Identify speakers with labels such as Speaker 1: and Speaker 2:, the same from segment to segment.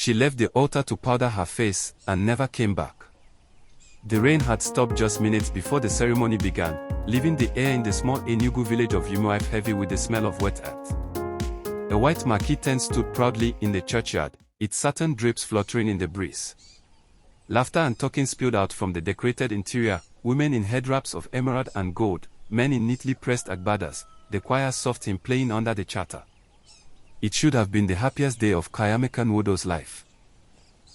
Speaker 1: She left the altar to powder her face and never came back. The rain had stopped just minutes before the ceremony began, leaving the air in the small Enugu village of Umuaif heavy with the smell of wet earth. A white marquee tent stood proudly in the churchyard, its satin drapes fluttering in the breeze. Laughter and talking spilled out from the decorated interior, women in headwraps of emerald and gold, men in neatly pressed agbadas, the choir's soft hymn playing under the chatter. It should have been the happiest day of Kayameka Nwodo's life.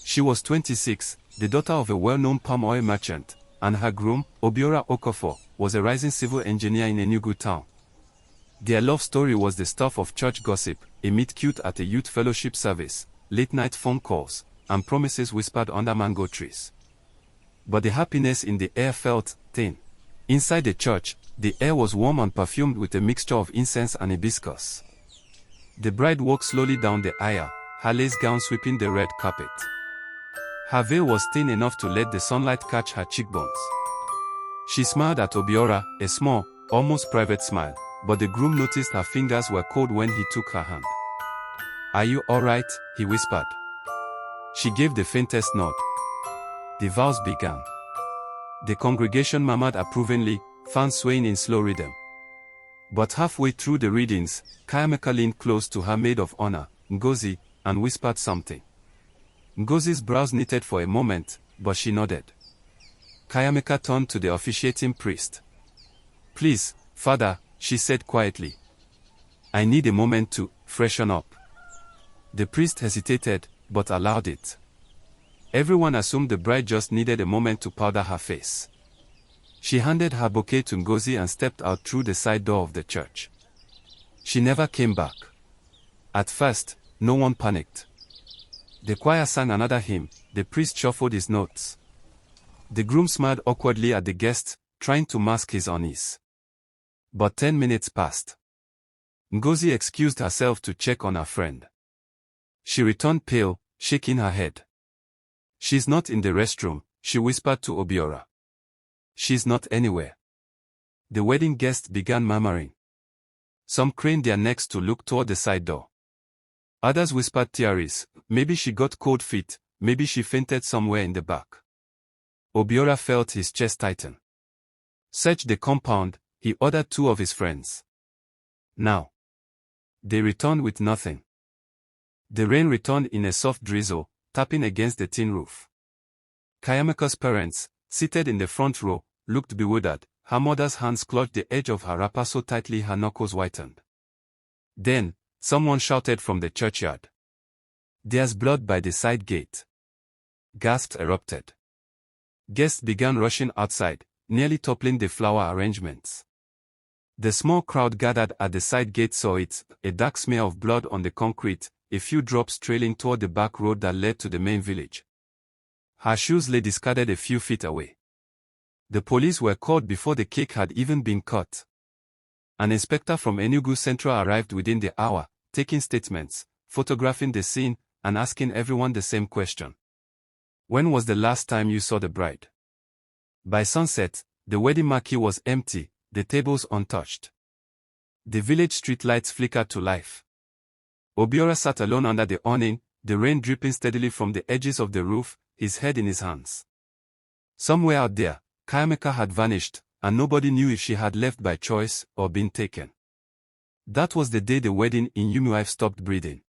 Speaker 1: She was 26, the daughter of a well-known palm oil merchant, and her groom, Obiora Okafor, was a rising civil engineer in Enugu town. Their love story was the stuff of church gossip, a meet-cute at a youth fellowship service, late-night phone calls, and promises whispered under mango trees. But the happiness in the air felt thin. Inside the church, the air was warm and perfumed with a mixture of incense and hibiscus. The bride walked slowly down the aisle, her lace gown sweeping the red carpet. Her veil was thin enough to let the sunlight catch her cheekbones. She smiled at Obiora, a small, almost private smile, but the groom noticed her fingers were cold when he took her hand. "Are you all right?" he whispered. She gave the faintest nod. The vows began. The congregation murmured approvingly, fans swaying in slow rhythm. But halfway through the readings, Kayameka leaned close to her maid of honor, Ngozi, and whispered something. Ngozi's brows knitted for a moment, but she nodded. Kayameka turned to the officiating priest. "Please, Father," she said quietly. "I need a moment to freshen up." The priest hesitated, but allowed it. Everyone assumed the bride just needed a moment to powder her face. She handed her bouquet to Ngozi and stepped out through the side door of the church. She never came back. At first, no one panicked. The choir sang another hymn, the priest shuffled his notes. The groom smiled awkwardly at the guests, trying to mask his unease. But 10 minutes passed. Ngozi excused herself to check on her friend. She returned pale, shaking her head. "She's not in the restroom," she whispered to Obiora. "She's not anywhere." The wedding guests began murmuring. Some craned their necks to look toward the side door. Others whispered theories, maybe she got cold feet, maybe she fainted somewhere in the back. Obiora felt his chest tighten. "Search the compound," he ordered 2 of his friends. "Now." They returned with nothing. The rain returned in a soft drizzle, tapping against the tin roof. Kayameka's parents, seated in the front row, looked bewildered. Her mother's hands clutched the edge of her wrapper so tightly her knuckles whitened. Then, someone shouted from the churchyard. "There's blood by the side gate." Gasps erupted. Guests began rushing outside, nearly toppling the flower arrangements. The small crowd gathered at the side gate saw it, a dark smear of blood on the concrete, a few drops trailing toward the back road that led to the main village. Her shoes lay discarded a few feet away. The police were called before the cake had even been cut. An inspector from Enugu Central arrived within the hour, taking statements, photographing the scene, and asking everyone the same question. "When was the last time you saw the bride?" By sunset, the wedding marquee was empty, the tables untouched. The village street lights flickered to life. Obiora sat alone under the awning, the rain dripping steadily from the edges of the roof, his head in his hands. Somewhere out there, Kayameka had vanished, and nobody knew if she had left by choice or been taken. That was the day the wedding in Umuaif stopped breathing.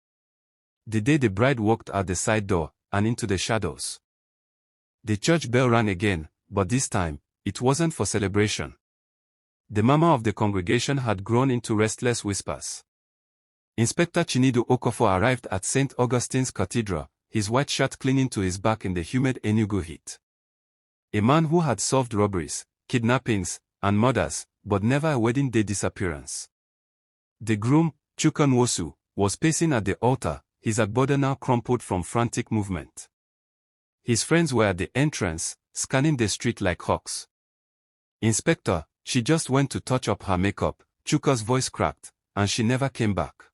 Speaker 1: The day the bride walked out the side door, and into the shadows. The church bell rang again, but this time, it wasn't for celebration. The murmur of the congregation had grown into restless whispers. Inspector Chinedu Okafor arrived at St. Augustine's Cathedral, his white shirt clinging to his back in the humid Enugu heat. A man who had solved robberies, kidnappings, and murders, but never a wedding day disappearance. The groom, Chuka Nwosu, was pacing at the altar, his agbada now crumpled from frantic movement. His friends were at the entrance, scanning the street like hawks. "Inspector, she just went to touch up her makeup," Chuka's voice cracked, "and she never came back."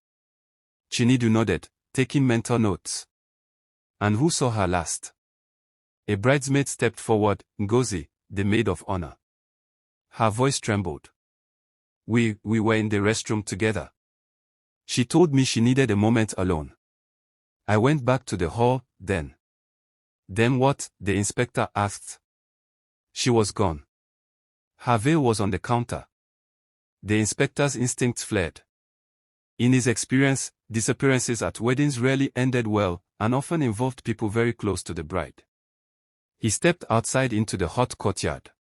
Speaker 1: Chinedu nodded, taking mental notes. "And who saw her last?" A bridesmaid stepped forward, Ngozi, the maid of honor. Her voice trembled. We were in the restroom together. She told me she needed a moment alone. I went back to the hall, Then what? The inspector asked. She was gone. Her veil was on the counter. The inspector's instincts fled. In his experience, disappearances at weddings rarely ended well, and often involved people very close to the bride. He stepped outside into the hot courtyard.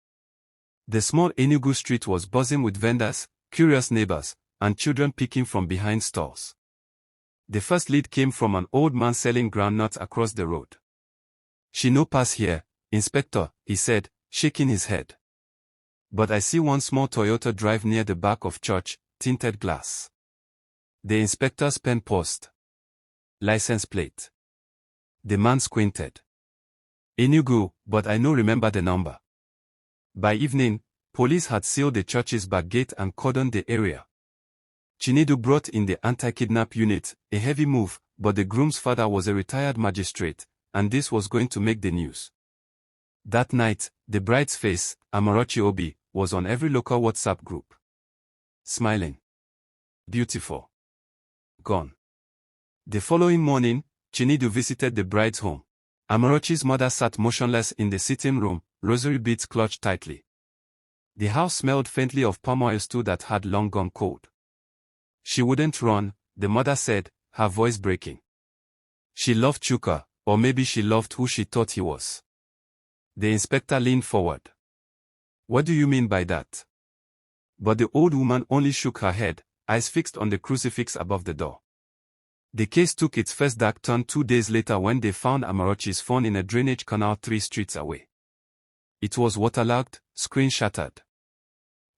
Speaker 1: The small Enugu street was buzzing with vendors, curious neighbors, and children peeking from behind stalls. The first lead came from an old man selling groundnuts across the road. "She no pass here, Inspector," he said, shaking his head. "But I see one small Toyota drive near the back of church, tinted glass." The inspector's pen paused. "License plate." The man squinted. "Enugu, but I no remember the number." By evening, police had sealed the church's back gate and cordoned the area. Chinedu brought in the anti-kidnap unit, a heavy move, but the groom's father was a retired magistrate, and this was going to make the news. That night, the bride's face, Amarachi Obi, was on every local WhatsApp group. Smiling. Beautiful. Gone. The following morning, Chinedu visited the bride's home. Amarachi's mother sat motionless in the sitting room, rosary beads clutched tightly. The house smelled faintly of palm oil stew that had long gone cold. She wouldn't run, the mother said, her voice breaking. She loved Chuka, or maybe she loved who she thought he was. The inspector leaned forward. "What do you mean by that?" But the old woman only shook her head, eyes fixed on the crucifix above the door. The case took its first dark turn 2 days later when they found Amarachi's phone in a drainage canal 3 streets away. It was waterlogged, screen shattered.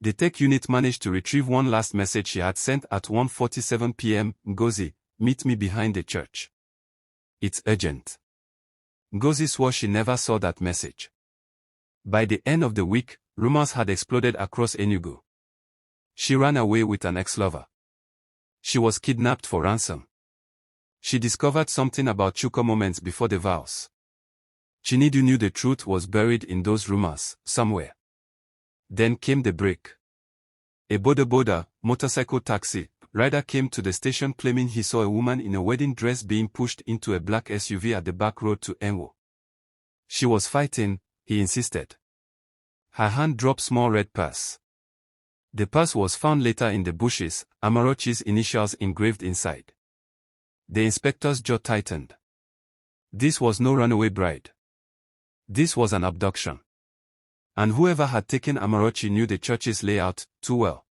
Speaker 1: The tech unit managed to retrieve one last message she had sent at 1:47 p.m. "Ngozi, meet me behind the church. It's urgent." Ngozi swore she never saw that message. By the end of the week, rumors had exploded across Enugu. She ran away with an ex-lover. She was kidnapped for ransom. She discovered something about Chuka moments before the vows. Chinedu knew the truth was buried in those rumors, somewhere. Then came the break. A boda motorcycle taxi rider came to the station claiming he saw a woman in a wedding dress being pushed into a black SUV at the back road to Enwo. She was fighting, he insisted. Her hand dropped small red purse. The purse was found later in the bushes, Amarachi's initials engraved inside. The inspector's jaw tightened. This was no runaway bride. This was an abduction. And whoever had taken Amarachi knew the church's layout too well.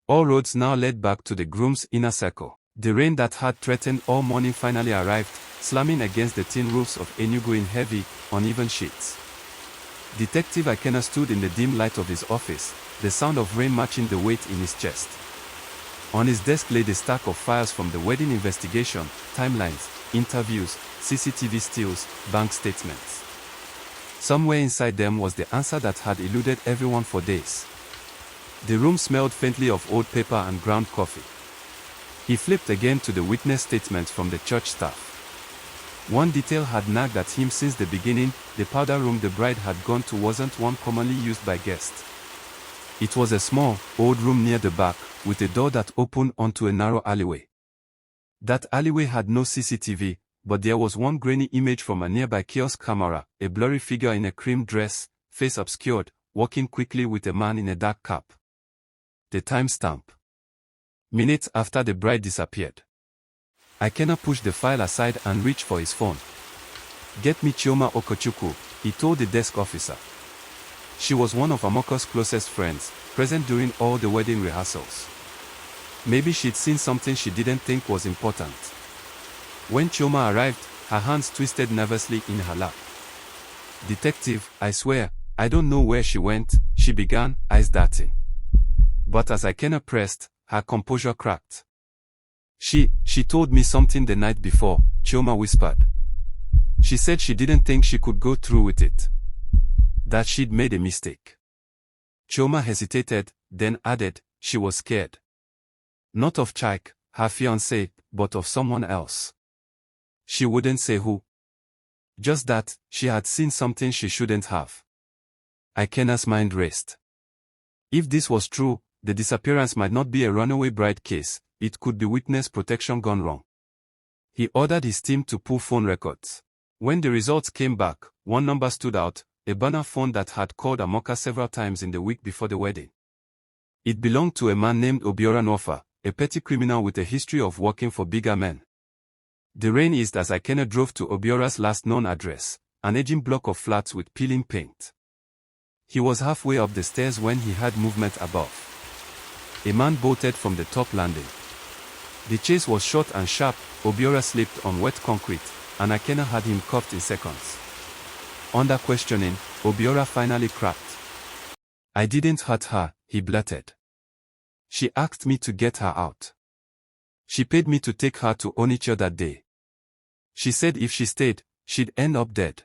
Speaker 1: All roads now led back to the groom's inner circle. The rain that had threatened all morning finally arrived, slamming against the tin roofs of Enugu in heavy, uneven sheets. Detective Ikena stood in the dim light of his office, the sound of rain matching the weight in his chest. On his desk lay the stack of files from the wedding investigation, timelines, interviews, CCTV stills, bank statements. Somewhere inside them was the answer that had eluded everyone for days. The room smelled faintly of old paper and ground coffee. He flipped again to the witness statements from the church staff. One detail had nagged at him since the beginning: the powder room the bride had gone to wasn't one commonly used by guests. It was a small, old room near the back, with a door that opened onto a narrow alleyway. That alleyway had no CCTV, but there was one grainy image from a nearby kiosk camera, a blurry figure in a cream dress, face obscured, walking quickly with a man in a dark cap. The timestamp. Minutes after the bride disappeared. Ikena pushed the file aside and reached for his phone. "Get me Chioma Okochukwu," he told the desk officer. She was one of Amoko's closest friends, present during all the wedding rehearsals. Maybe she'd seen something she didn't think was important. When Chioma arrived, her hands twisted nervously in her lap. "Detective, I swear, I don't know where she went," she began, eyes darting. But as Ikena pressed, her composure cracked. She told me something the night before," Chioma whispered. "She said she didn't think she could go through with it. That she'd made a mistake." Chioma hesitated, then added, she was scared. Not of Chike, her fiancé, but of someone else. She wouldn't say who. Just that, she had seen something she shouldn't have. Ikena's mind raced. If this was true, the disappearance might not be a runaway bride case, it could be witness protection gone wrong. He ordered his team to pull phone records. When the results came back, one number stood out, a burner phone that had called Amoka several times in the week before the wedding. It belonged to a man named Obiora Nwofa, a petty criminal with a history of working for bigger men. The rain eased as Akena drove to Obiora's last known address, an aging block of flats with peeling paint. He was halfway up the stairs when he heard movement above. A man bolted from the top landing. The chase was short and sharp. Obiora slipped on wet concrete, and Akena had him cuffed in seconds. Under questioning, Obiora finally cracked. "I didn't hurt her," he blurted. "She asked me to get her out. She paid me to take her to Onitsha that day. She said if she stayed, she'd end up dead."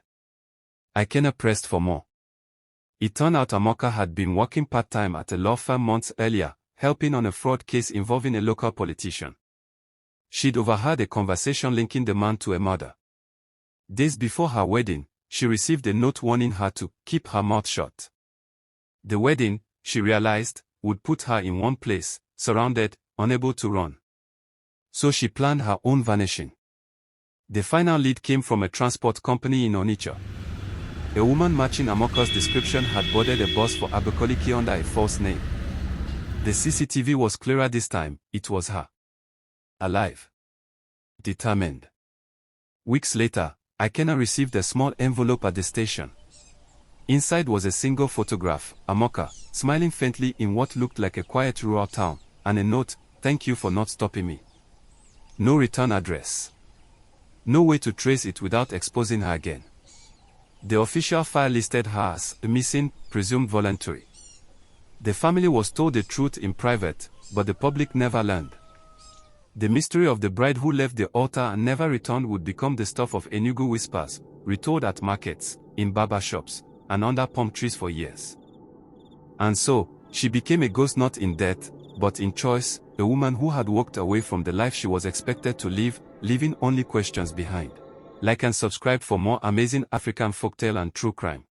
Speaker 1: Akena pressed for more. It turned out Amoka had been working part-time at a law firm months earlier, helping on a fraud case involving a local politician. She'd overheard a conversation linking the man to a murder. Days before her wedding, she received a note warning her to keep her mouth shut. The wedding, she realized, would put her in one place, surrounded, unable to run. So she planned her own vanishing. The final lead came from a transport company in Onitsha. A woman matching Amoka's description had boarded a bus for Abakaliki under a false name. The CCTV was clearer this time. It was her. Alive. Determined. Weeks later, Akena received a small envelope at the station. Inside was a single photograph, Amoka, smiling faintly in what looked like a quiet rural town, and a note, "Thank you for not stopping me." No return address. No way to trace it without exposing her again. The official file listed her as missing, presumed voluntary. The family was told the truth in private, but the public never learned. The mystery of the bride who left the altar and never returned would become the stuff of Enugu whispers, retold at markets, in barber shops, and under palm trees for years. And so, she became a ghost not in death, but in choice, a woman who had walked away from the life she was expected to live, leaving only questions behind. Like and subscribe for more amazing African folktale and true crime.